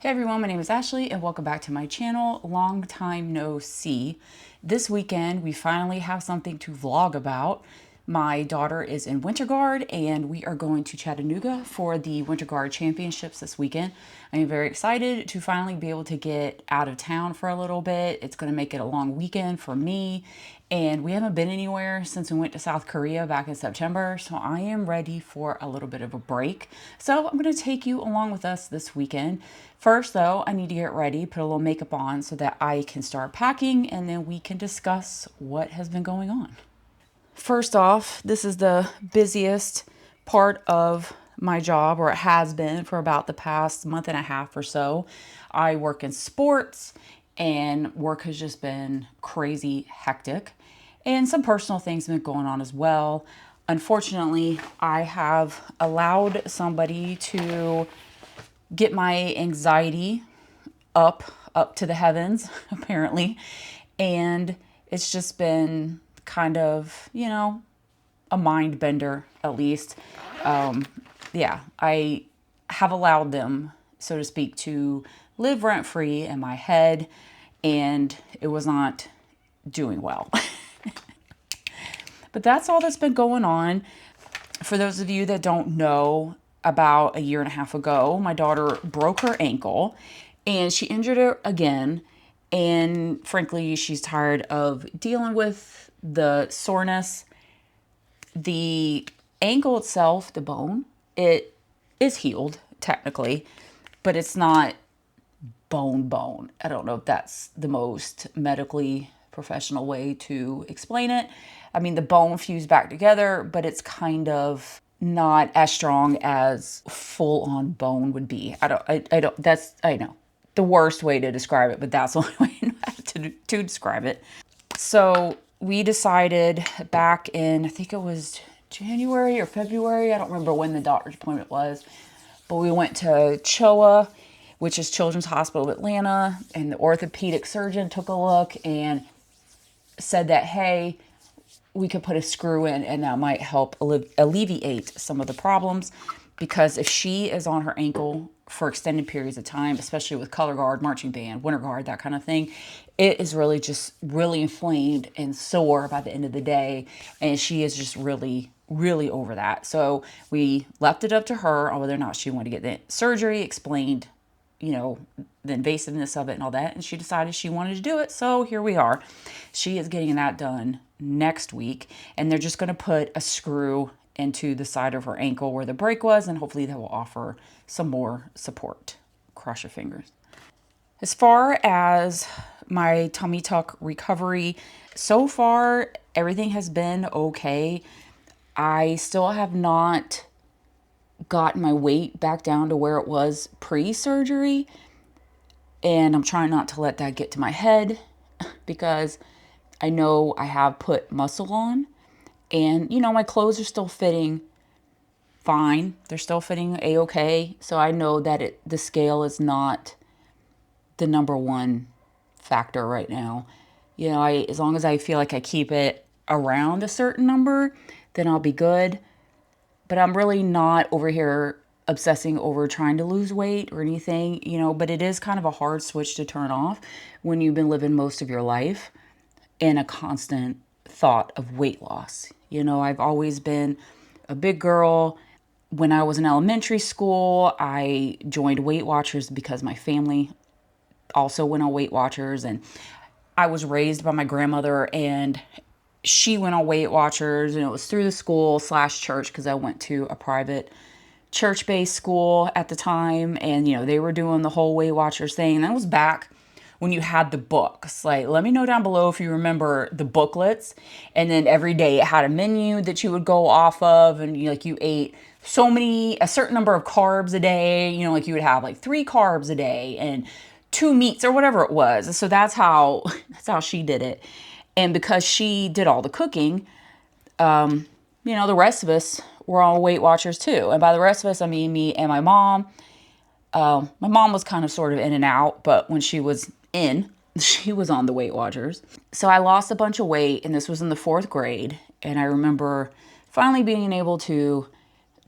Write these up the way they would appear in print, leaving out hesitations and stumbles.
Hey everyone, my name is Ashley and welcome back to my channel. Long time no see. This weekend we finally have something to vlog about. My daughter is in Winter Guard and we are going to Chattanooga for the Winter Guard Championships this weekend. I am very excited to finally be able to get out of town for a little bit. It's going to make it a long weekend for me, and we haven't been anywhere since we went to South Korea back in September, so I am ready for a little bit of a break. So I'm going to take you along with us this weekend. First though, I need to get ready, put a little makeup on so that I can start packing, and then we can discuss what has been going on. First off, this is the busiest part of my job, or it has been for about the past month and a half or so. I work in sports and work has just been crazy hectic, and some personal things have been going on as well. Unfortunately, I have allowed somebody to get my anxiety up to the heavens, apparently, and it's just been kind of, a mind bender, at least. Yeah, I have allowed them, so to speak, to live rent-free in my head, and it was not doing well. But that's all that's been going on. For those of you that don't know, about a year and a half ago, my daughter broke her ankle and she injured it again. And frankly, she's tired of dealing with the soreness. The ankle itself, the bone, it is healed technically, but it's not bone. I don't know if that's the most medically professional way to explain it. I mean, the bone fused back together, but it's kind of not as strong as full-on bone would be. I know the worst way to describe it, but that's the only way I know how to describe it. So we decided back in, I think it was January or February, I don't remember when the doctor's appointment was, but we went to CHOA, which is Children's Hospital of Atlanta, and the orthopedic surgeon took a look and said that, hey, we could put a screw in and that might help alleviate some of the problems, because if she is on her ankle for extended periods of time, especially with color guard, marching band, winter guard, that kind of thing, it is really just really inflamed and sore by the end of the day, and she is just really over that. So we left it up to her on whether or not she wanted to get the surgery, explained the invasiveness of it and all that, and she decided she wanted to do it, so here we are. She is getting that done next week, and they're just going to put a screw into the side of her ankle where the break was, and hopefully that will offer some more support. Cross your fingers. As far as my tummy tuck recovery, so far everything has been okay. I still have not got my weight back down to where it was pre-surgery, and I'm trying not to let that get to my head, because I know I have put muscle on, and my clothes are still fitting fine. They're still fitting a-okay. So I know that the scale is not the number one factor right now. As long as I feel like I keep it around a certain number, then I'll be good. But I'm really not over here obsessing over trying to lose weight or anything, but it is kind of a hard switch to turn off when you've been living most of your life in a constant thought of weight loss. I've always been a big girl. When I was in elementary school, I joined Weight Watchers because my family also went on Weight Watchers, and I was raised by my grandmother, and she went on Weight Watchers, and it was through the school/church, because I went to a private church-based school at the time, and they were doing the whole Weight Watchers thing. And that was back when you had the books. Like, let me know down below if you remember the booklets, and then every day it had a menu that you would go off of, and you ate a certain number of carbs a day, you would have like 3 carbs a day and 2 meats or whatever it was. So that's how she did it. And because she did all the cooking, the rest of us were all Weight Watchers too. And by the rest of us, I mean me and my mom. My mom was kind of sort of in and out, but when she was in, she was on the Weight Watchers. So I lost a bunch of weight, and this was in the 4th grade. And I remember finally being able to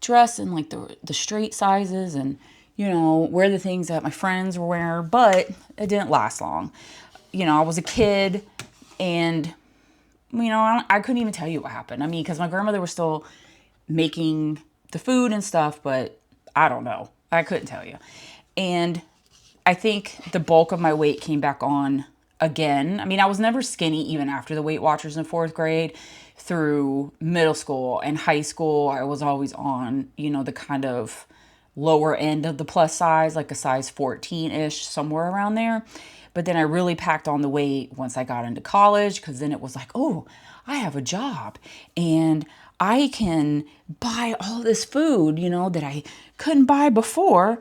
dress in like the straight sizes, and wear the things that my friends were wearing, but it didn't last long. I was a kid, and, I couldn't even tell you what happened. I mean, because my grandmother was still making the food and stuff, but I don't know. I couldn't tell you. And I think the bulk of my weight came back on again. I mean, I was never skinny even after the Weight Watchers in fourth grade. Through middle school and high school, I was always on, the kind of lower end of the plus size, like a size 14-ish, somewhere around there. But then I really packed on the weight once I got into college, because then it was like, oh, I have a job and I can buy all this food, that I couldn't buy before,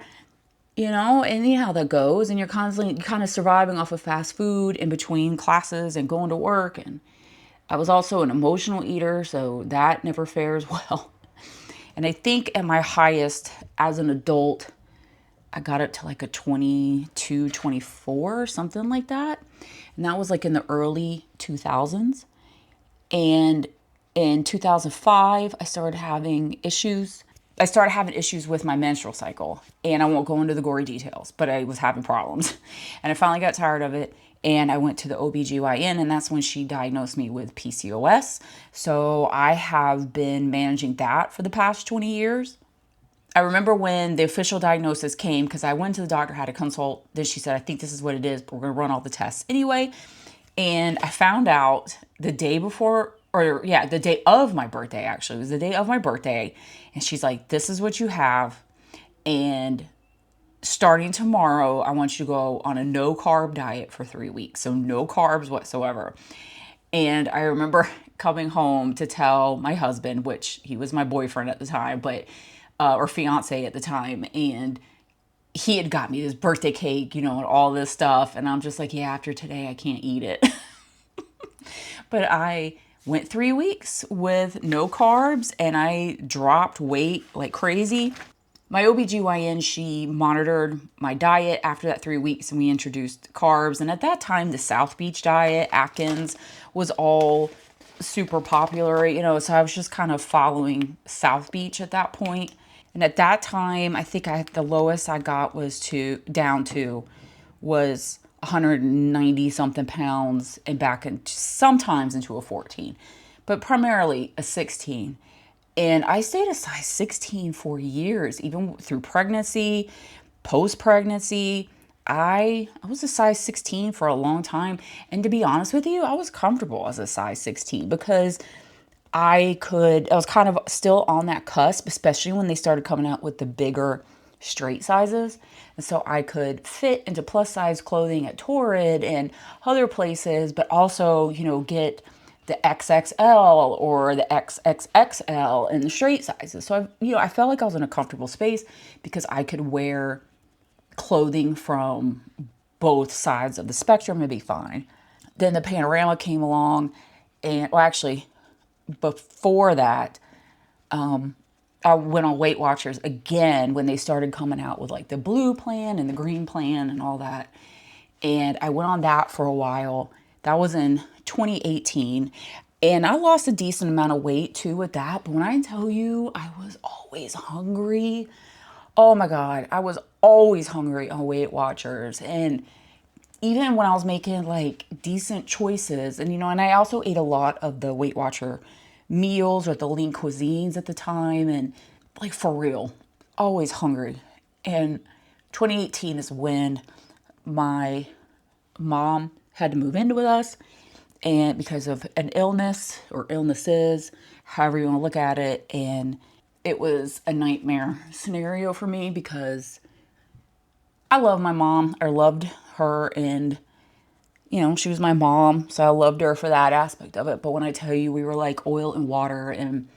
and how that goes. And you're constantly kind of surviving off of fast food in between classes and going to work. And I was also an emotional eater, so that never fares well. And I think at my highest as an adult, I got up to like a 22, 24, something like that. And that was like in the early 2000s. And in 2005, I started having issues. I started having issues with my menstrual cycle. And I won't go into the gory details, but I was having problems. And I finally got tired of it. And I went to the OBGYN, and that's when she diagnosed me with PCOS. So I have been managing that for the past 20 years. I remember when the official diagnosis came, because I went to the doctor, had a consult. Then she said, I think this is what it is, but we're going to run all the tests anyway. And I found out the day before, the day of my birthday, actually. It was the day of my birthday. And she's like, this is what you have. And starting tomorrow, I want you to go on a no carb diet for 3 weeks. So no carbs whatsoever. And I remember coming home to tell my husband, which he was my boyfriend at the time, but or fiance at the time, and he had got me this birthday cake, and all this stuff. And I'm just like, yeah, after today, I can't eat it. But I went 3 weeks with no carbs, and I dropped weight like crazy. My OBGYN, she monitored my diet after that 3 weeks, and we introduced carbs. And at that time, the South Beach diet, Atkins, was all super popular, so I was just kind of following South Beach at that point. And at that time, I think the lowest I got was down to 190 something pounds, and back sometimes into a 14, but primarily a 16. And I stayed a size 16 for years, even through pregnancy, post-pregnancy. I was a size 16 for a long time. And to be honest with you, I was comfortable as a size 16, because I was kind of still on that cusp, especially when they started coming out with the bigger straight sizes. And so I could fit into plus size clothing at Torrid and other places, but also, get the XXL or the XXXL in the straight sizes. So I felt like I was in a comfortable space, because I could wear clothing from both sides of the spectrum and be fine. Then the Panorama came along, and actually before that, I went on Weight Watchers again when they started coming out with like the blue plan and the green plan and all that. And I went on that for a while. That was in 2018. And I lost a decent amount of weight too with that. But when I tell you, I was always hungry. Oh my God, I was always hungry on Weight Watchers. And even when I was making like decent choices, and and I also ate a lot of the Weight Watcher meals or the lean cuisines at the time, and like for real, always hungry. And 2018 is when my mom had to move in with us, and because of an illness or illnesses, however you want to look at it. And it was a nightmare scenario for me, because I love my mom. I loved her, and she was my mom, so I loved her for that aspect of it. But when I tell you, we were like oil and water, and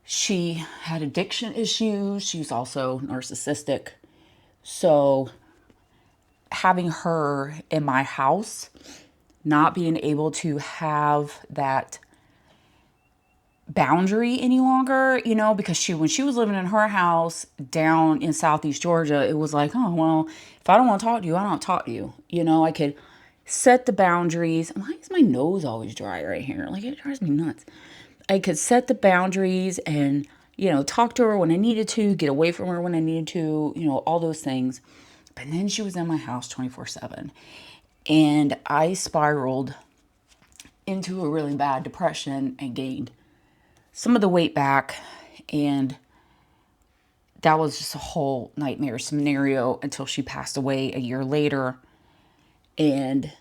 she had addiction issues. She was also narcissistic. So having her in my house, not being able to have that boundary any longer, because when she was living in her house down in Southeast Georgia, it was like, oh, well, if I don't want to talk to you, I don't talk to you. I could set the boundaries. Why is my nose always dry right here? Like, it drives me nuts. I could set the boundaries and talk to her when I needed to, get away from her when I needed to, all those things. But then she was in my house 24/7. And I spiraled into a really bad depression and gained some of the weight back. And that was just a whole nightmare scenario until she passed away a year later. And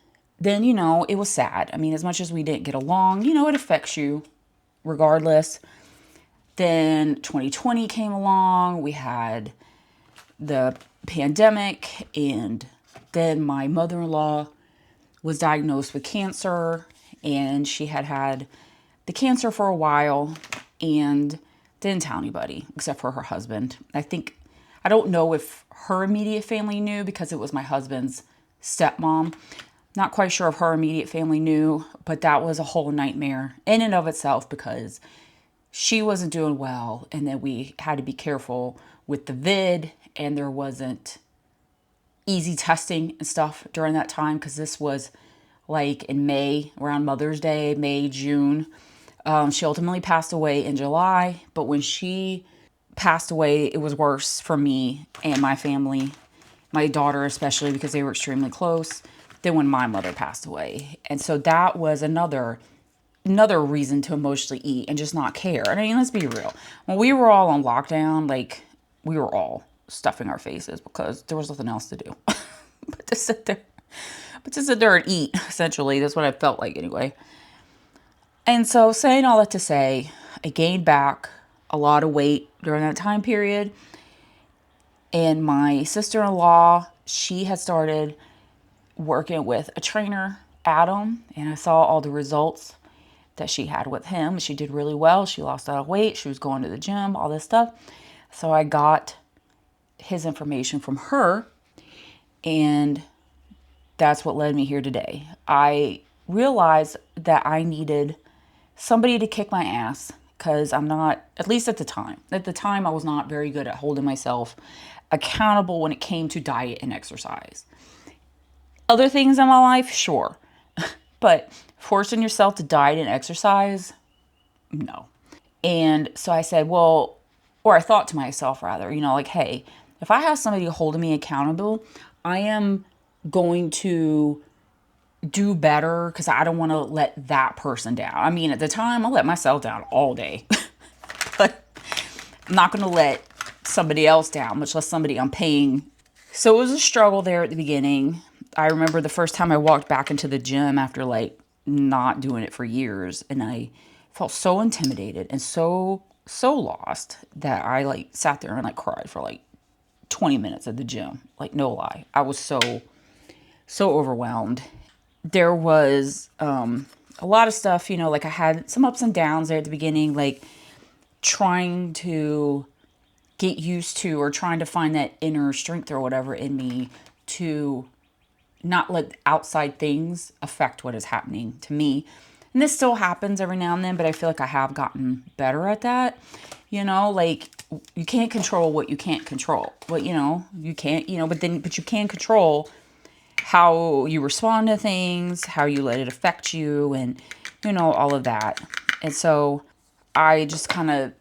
then, it was sad. I mean, as much as we didn't get along, it affects you regardless. Then 2020 came along. We had the pandemic, and then my mother-in-law was diagnosed with cancer, and she had the cancer for a while and didn't tell anybody except for her husband. I don't know if her immediate family knew because it was my husband's stepmom. Not quite sure if her immediate family knew, but that was a whole nightmare in and of itself because she wasn't doing well, and then we had to be careful with the vid, and there wasn't easy testing and stuff during that time because this was like in May, around Mother's Day, May, June. She ultimately passed away in July, but when she passed away, it was worse for me and my family, my daughter especially, because they were extremely close, than when my mother passed away. And so that was another reason to emotionally eat and just not care. And I mean, let's be real. When we were all on lockdown, like, we were all stuffing our faces because there was nothing else to do but to sit there and eat, essentially. That's what I felt like anyway. And so, saying all that to say, I gained back a lot of weight during that time period. And my sister-in-law, she had started working with a trainer, Adam, and I saw all the results that she had with him. She did really well. She lost a lot of weight. She was going to the gym, all this stuff. So I got his information from her, and that's what led me here today. I realized that I needed somebody to kick my ass because I'm not, at least at the time. At the time, I was not very good at holding myself accountable when it came to diet and exercise. Other things in my life, sure. But forcing yourself to diet and exercise, no. And so I said, well, or I thought to myself rather, like, hey, if I have somebody holding me accountable, I am going to do better because I don't want to let that person down. I mean, at the time, I let myself down all day. But I'm not going to let somebody else down, much less somebody I'm paying. So it was a struggle there at the beginning. I remember the first time I walked back into the gym after like not doing it for years, and I felt so intimidated and so lost that I like sat there and like cried for like 20 minutes at the gym. Like, no lie. I was so overwhelmed. There was a lot of stuff, like I had some ups and downs there at the beginning, like trying to get used to or trying to find that inner strength or whatever in me to not let outside things affect what is happening to me. And this still happens every now and then, but I feel like I have gotten better at that. Like, you can't control what you can't control. But, you can't, but you can control how you respond to things, how you let it affect you, and, all of that. And so I just kind of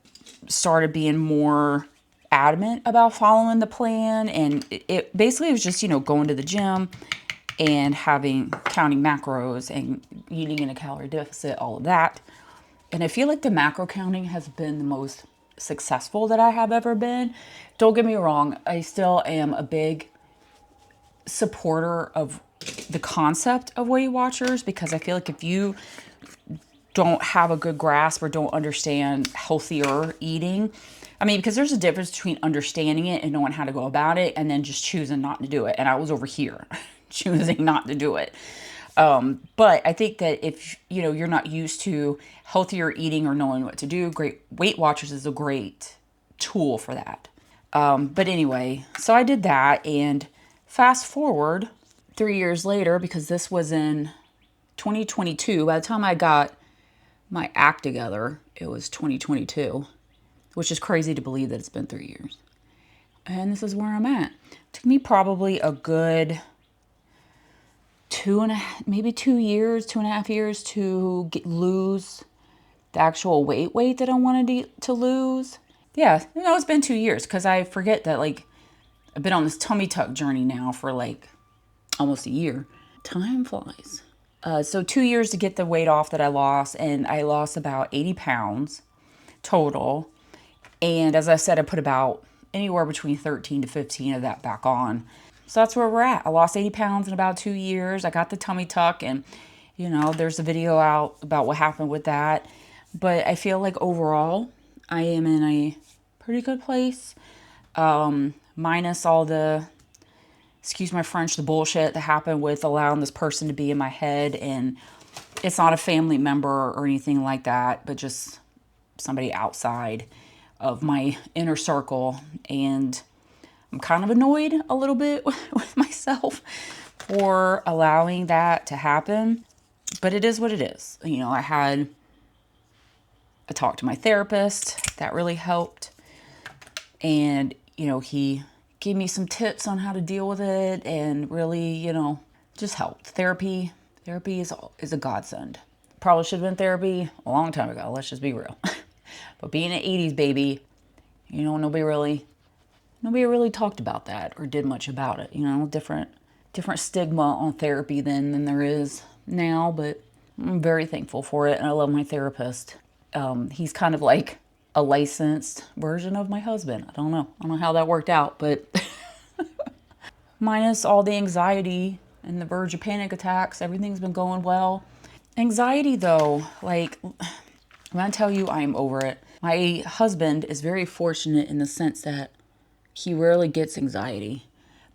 started being more adamant about following the plan. And it basically was just, going to the gym and counting macros and eating in a calorie deficit, all of that. And I feel like the macro counting has been the most successful that I have ever been. Don't get me wrong, I still am a big supporter of the concept of Weight Watchers because I feel like if you don't have a good grasp or don't understand healthier eating, I mean, because there's a difference between understanding it and knowing how to go about it and then just choosing not to do it. And I was over here choosing not to do it. But I think that if, you're not used to healthier eating or knowing what to do, great Weight Watchers is a great tool for that. But anyway, so I did that, and fast forward 3 years later, because this was in 2022, by the time I got my act together, it was 2022, which is crazy to believe that it's been 3 years. And this is where I'm at. It took me probably a good 2.5 years to lose the actual weight that I wanted to lose. Yeah, it's been 2 years because I forget that, like, I've been on this tummy tuck journey now for like almost a year. Time flies. So 2 years to get the weight off that I lost, and I lost about 80 pounds total. And as I said, I put about anywhere between 13 to 15 of that back on. So that's where we're at. I lost 80 pounds in about 2 years. I got the tummy tuck, and there's a video out about what happened with that. But I feel like overall, I am in a pretty good place, minus all the, excuse my French, the bullshit that happened with allowing this person to be in my head. And it's not a family member or anything like that, but just somebody outside of my inner circle. And I'm kind of annoyed a little bit with myself for allowing that to happen. But it is what it is. I talked to my therapist. That really helped. And, he gave me some tips on how to deal with it and really, just helped. Therapy is a godsend. Probably should have been therapy a long time ago. Let's just be real. But being an 80s baby, nobody really talked about that or did much about it. Different stigma on therapy than there is now, but I'm very thankful for it, and I love my therapist. He's kind of like a licensed version of my husband. I don't know how that worked out, but minus all the anxiety and the verge of panic attacks, everything's been going well. Anxiety, though, like, when I tell you I'm over it, my husband is very fortunate in the sense that he rarely gets anxiety.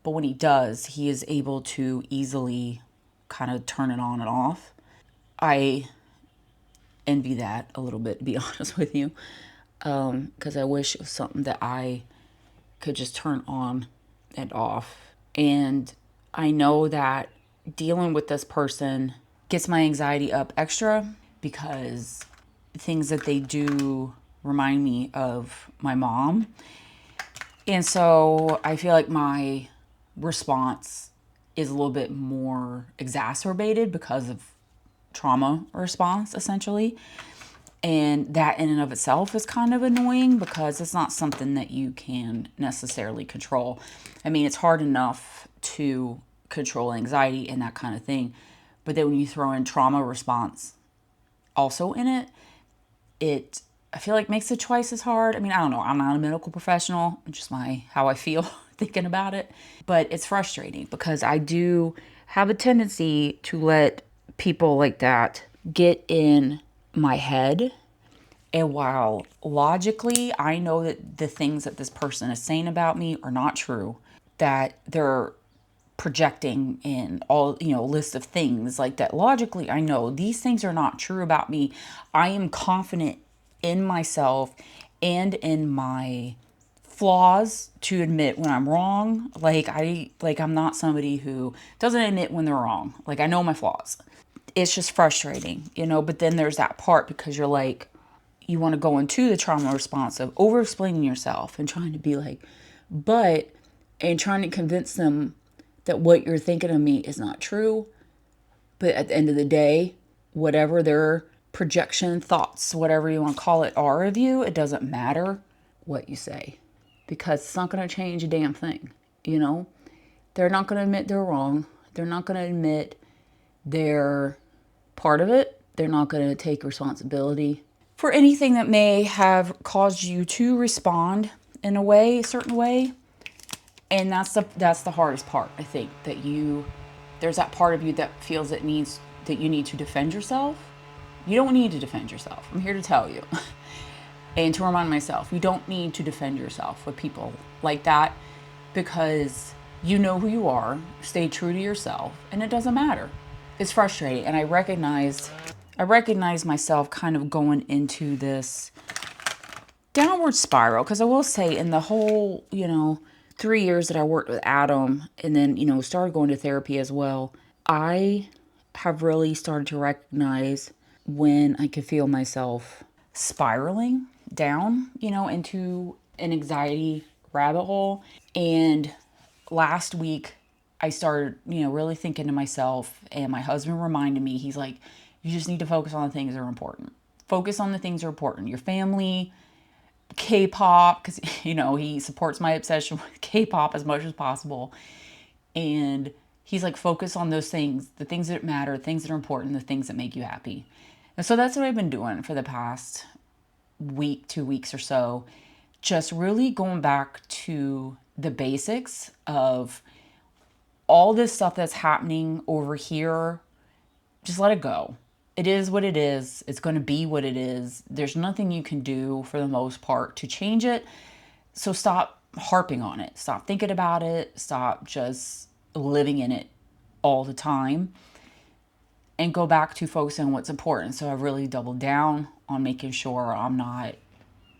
But when he does, he is able to easily kind of turn it on and off. I envy that a little bit, to be honest with you, because I wish it was something that I could just turn on and off. And I know that dealing with this person gets my anxiety up extra because things that they do remind me of my mom. And so I feel like my response is a little bit more exacerbated because of trauma response, essentially. And that in and of itself is kind of annoying because it's not something that you can necessarily control. I mean, it's hard enough to control anxiety and that kind of thing. But then when you throw in trauma response also in it, I feel like makes it twice as hard. I mean, I don't know. I'm not a medical professional. It's just how I feel thinking about it. But it's frustrating because I do have a tendency to let people like that get in my head. And while logically I know that the things that this person is saying about me are not true, that they're projecting in all, list of things like that, logically I know these things are not true about me. I am confident in myself and in my flaws to admit when I'm wrong. I'm not somebody who doesn't admit when they're wrong. Like, I know my flaws. It's just frustrating, but then there's that part because you're like, you want to go into the trauma response of over explaining yourself and trying to be like, and trying to convince them that what you're thinking of me is not true. But at the end of the day, whatever their projection, thoughts, whatever you want to call it, are of you, it doesn't matter what you say because it's not going to change a damn thing. They're not going to admit they're wrong. They're not going to admit they're part of it. They're not going to take responsibility for anything that may have caused you to respond in a certain way. And that's the hardest part. I think that there's that part of you that feels that you need to defend yourself. You don't need to defend yourself. I'm here to tell you. And to remind myself, you don't need to defend yourself with people like that because you know who you are, stay true to yourself, and it doesn't matter. It's frustrating. And I recognize myself kind of going into this downward spiral because I will say in the whole, 3 years that I worked with Adam and then, started going to therapy as well, I have really started to recognize when I could feel myself spiraling down, into an anxiety rabbit hole. And last week I started, really thinking to myself, and my husband reminded me, he's like, you just need to focus on the things that are important. Focus on the things that are important. Your family, K-pop, because, he supports my obsession with K-pop as much as possible. And he's like, focus on those things, the things that matter, things that are important, the things that make you happy. And so that's what I've been doing for the past week, 2 weeks or so. Just really going back to the basics of all this stuff that's happening over here. Just let it go. It is what it is. It's going to be what it is. There's nothing you can do for the most part to change it. So stop harping on it. Stop thinking about it. Stop just living in it all the time, and go back to focusing on what's important. So I really doubled down on making sure I'm not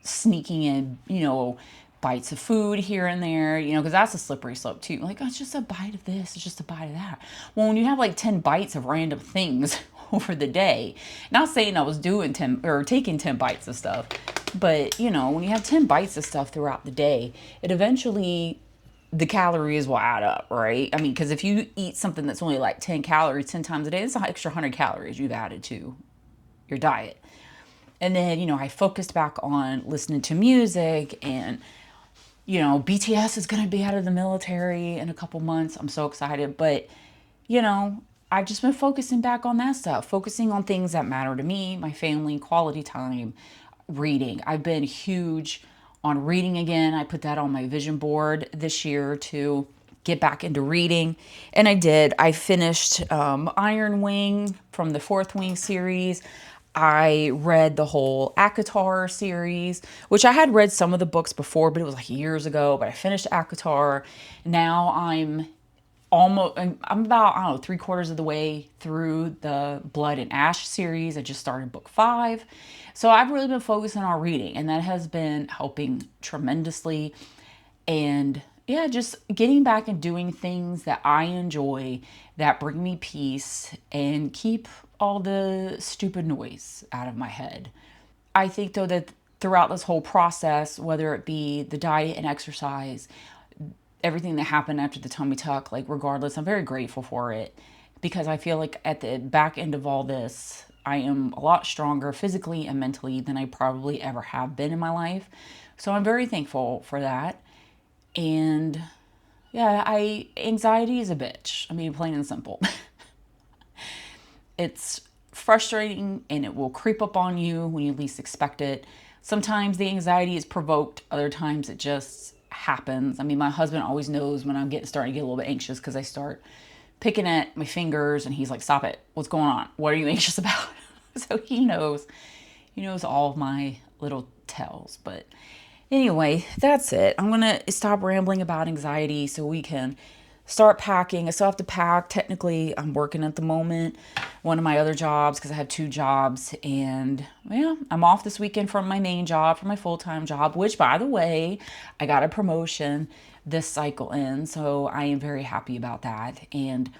sneaking in, bites of food here and there, because that's a slippery slope too. Like, oh, it's just a bite of this, it's just a bite of that. Well, when you have like 10 bites of random things over the day, not saying I was doing 10 or taking 10 bites of stuff, but when you have 10 bites of stuff throughout the day, it eventually, the calories will add up, right? I mean, because if you eat something that's only like 10 calories 10 times a day, it's an extra 100 calories you've added to your diet. And then, I focused back on listening to music, and, BTS is going to be out of the military in a couple months. I'm so excited. But, I've just been focusing back on that stuff, focusing on things that matter to me, my family, quality time, reading. I've been huge on reading again. I put that on my vision board this year to get back into reading. And I did. I finished Iron Wing from the Fourth Wing series. I read the whole ACOTAR series, which I had read some of the books before, but it was like years ago. But I finished ACOTAR. Now I'm about, I don't know, 3/4 of the way through the Blood and Ash series. I just started book 5. So I've really been focusing on reading, and that has been helping tremendously. And yeah, just getting back and doing things that I enjoy, that bring me peace and keep all the stupid noise out of my head. I think though that throughout this whole process, whether it be the diet and exercise, everything that happened after the tummy tuck, like regardless, I'm very grateful for it, because I feel like at the back end of all this, I am a lot stronger physically and mentally than I probably ever have been in my life. So I'm very thankful for that. And yeah, anxiety is a bitch. I mean, plain and simple. It's frustrating, and it will creep up on you when you least expect it. Sometimes the anxiety is provoked, other times it just happens. I mean, my husband always knows when I'm starting to get a little bit anxious, because I start picking at my fingers, and he's like, "Stop it. What's going on? What are you anxious about?" So he knows. He knows all of my little tells. But anyway, that's it. I'm going to stop rambling about anxiety so we can start packing. I still have to pack. Technically, I'm working at the moment, one of my other jobs, because I have 2 jobs. And yeah, I'm off this weekend from my main job, from my full-time job, which, by the way, I got a promotion this cycle in. So I am very happy about that. And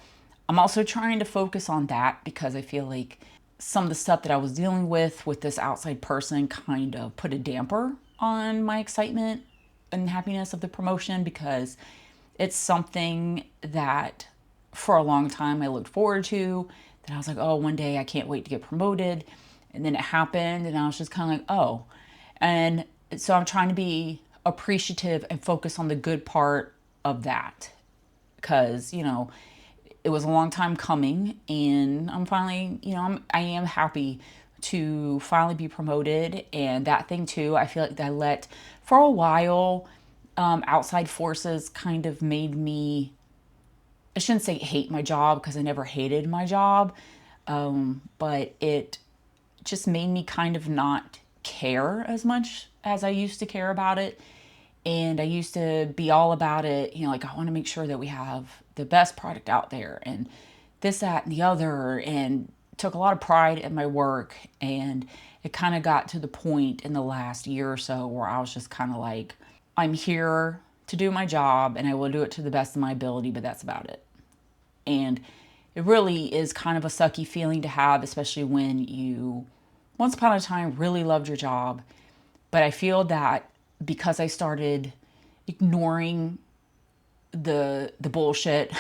I'm also trying to focus on that, because I feel like some of the stuff that I was dealing with this outside person kind of put a damper on my excitement and happiness of the promotion, because it's something that for a long time I looked forward to, that I was like, oh, one day I can't wait to get promoted. And then it happened, and I was just kind of like, oh. And so I'm trying to be appreciative and focus on the good part of that, because, it was a long time coming, and I'm finally, I am happy to finally be promoted. And that thing too, I feel like that for a while, outside forces kind of made me, I shouldn't say hate my job, because I never hated my job, but it just made me kind of not care as much as I used to care about it. And I used to be all about it, like, I want to make sure that we have the best product out there, and this, that, and the other, and took a lot of pride in my work. And it kind of got to the point in the last year or so where I was just kind of like, I'm here to do my job, and I will do it to the best of my ability, but that's about it. And it really is kind of a sucky feeling to have, especially when you once upon a time really loved your job. But I feel that because I started ignoring the bullshit,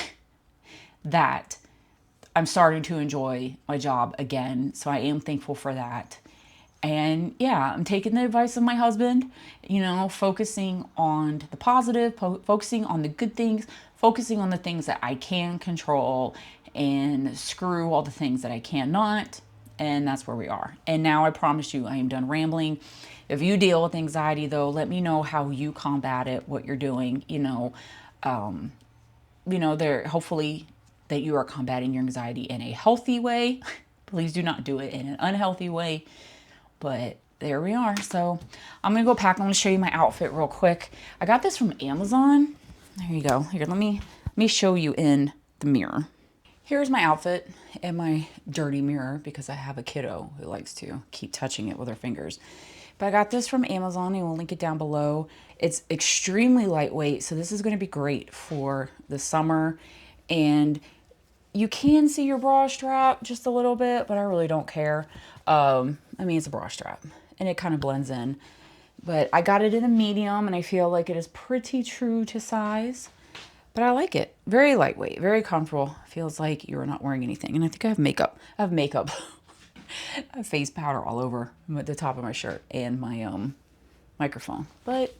that I'm starting to enjoy my job again. So I am thankful for that. And yeah, I'm taking the advice of my husband, focusing on the positive, focusing on the good things, focusing on the things that I can control, and screw all the things that I cannot. And that's where we are. And now I promise you, I am done rambling. If you deal with anxiety, though, let me know how you combat it, what you're doing. There hopefully that you are combating your anxiety in a healthy way. Please do not do it in an unhealthy way. But there we are. So I'm gonna go pack. I'm gonna show you my outfit real quick. I got this from Amazon. There you go. Here, let me show you in the mirror. Here's my outfit and my dirty mirror because I have a kiddo who likes to keep touching it with her fingers. But I got this from Amazon. I will link it down below. It's extremely lightweight, so this is going to be great for the summer. And you can see your bra strap just a little bit, but I really don't care. It's a bra strap, and it kind of blends in. But I got it in a medium, and I feel like it is pretty true to size. But I like it. Very lightweight, very comfortable. Feels like you're not wearing anything. And I think I have makeup. I have face powder all over the top of my shirt and my microphone. But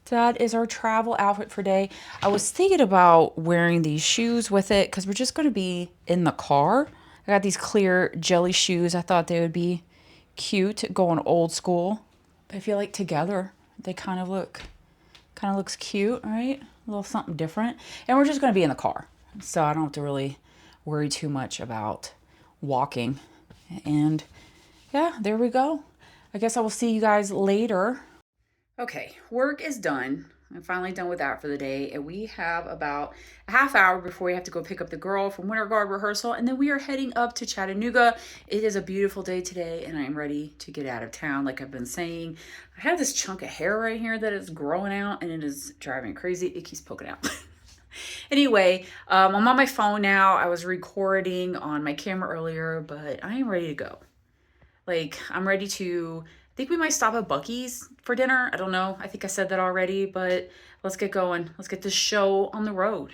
that is our travel outfit for today. I was thinking about wearing these shoes with it because we're just going to be in the car. I got these clear jelly shoes. I thought they would be cute going old school. But I feel like together they kind of looks cute, right? A little something different. And we're just going to be in the car. So I don't have to really worry too much about walking. And yeah, there we go. I guess I will see you guys later. Okay, work is done. I'm finally done with that for the day. And we have about a half hour before we have to go pick up the girl from Winter Guard rehearsal. And then we are heading up to Chattanooga. It is a beautiful day today, and I'm ready to get out of town, like I've been saying. I have this chunk of hair right here that is growing out, and it is driving me crazy. It keeps poking out. Anyway, I'm on my phone now. I was recording on my camera earlier, but I am ready to go. I'm ready to, I think we might stop at Buc-ee's for dinner. I don't know. I think I said that already, but let's get going. Let's get this show on the road.